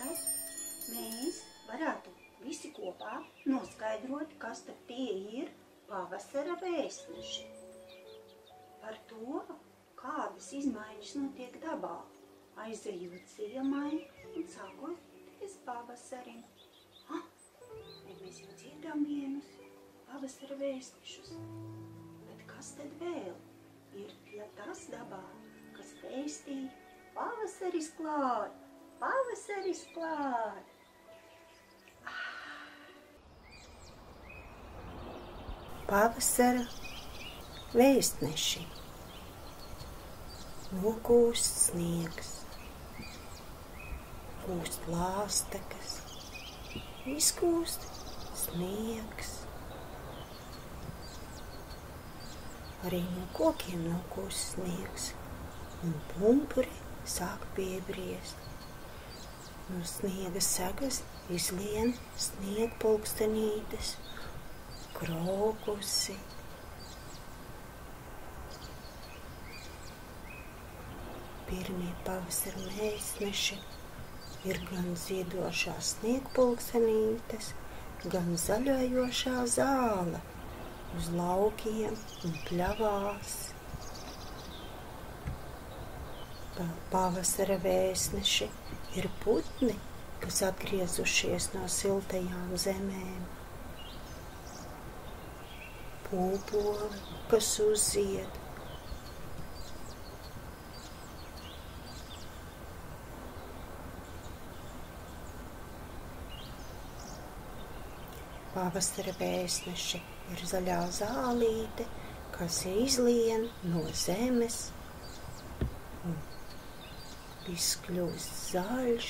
tagad mēs varētu visi kopā noskaidrot, kas tad tie ir pavasara vēstneši. Par to, kādas izmaiņas notiek dabā, aizejot ziemai un sākoties pavasarim. Mēs jau dzirdam vienus pavasara vēstnešus, bet kas tad vēl ir tas dabā, kas vēstī pavasaris klāt, pavasaris klāt? Pavasara vēstneši. Nokūst sniegs, kūst lāstekas, izkūst sniegs. Arī no kokiem nokūst sniegs, un pumpuri sāk piebriest. No sniega segas izlien sniegpulkstenītes, krokusi. Pirmie pavasara vēstneši ir gan ziedošās sniegpulkstenītes, gan zaļojošā zāle uz laukiem un pļavās. Pavasara vēstneši ir putni, kas atgriezušies no siltajām zemēm. Pūpoli, kas uzzied. Pavasara vēstneši ir zaļā zālīte, kas izlien no zemes, un viss kļūst zaļš,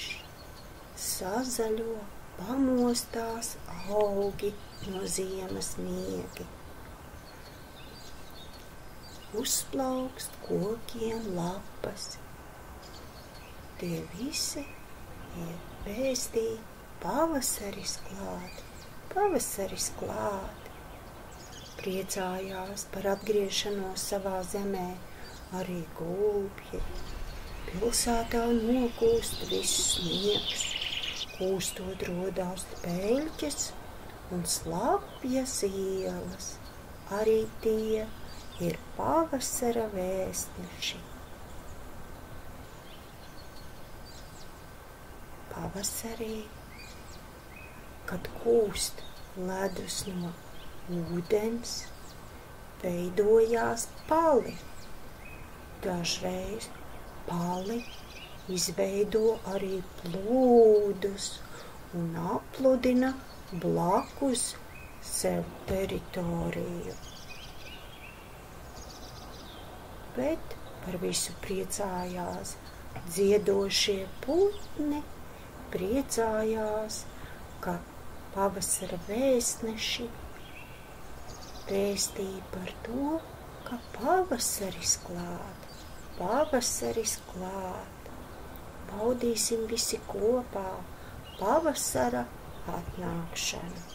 sazaļo, pamostās augi no ziemas miegi. Uzplaukst kokiem lapas. Tie visi ir vēstīti pavasaris klāt. Pavasaris klāt. Priecājās par atgriešanos savā zemē arī gulbji. Pilsētā nokūst viss sniegs, kūstot rodās peļķes un slapjas ielas. Arī tie ir pavasara vēstneši. Pavasarī, kad kūst ledus no ūdens, veidojās pali. Dažreiz pali izveido arī plūdus un apludina blakus sev teritoriju. Bet par visu priecājās dziedošie putni, priecājās, ka pavasara vēstneši vēstīja par to, ka pavasaris klāt, pavasaris klāt. Baudīsim visi kopā pavasara atnākšanu.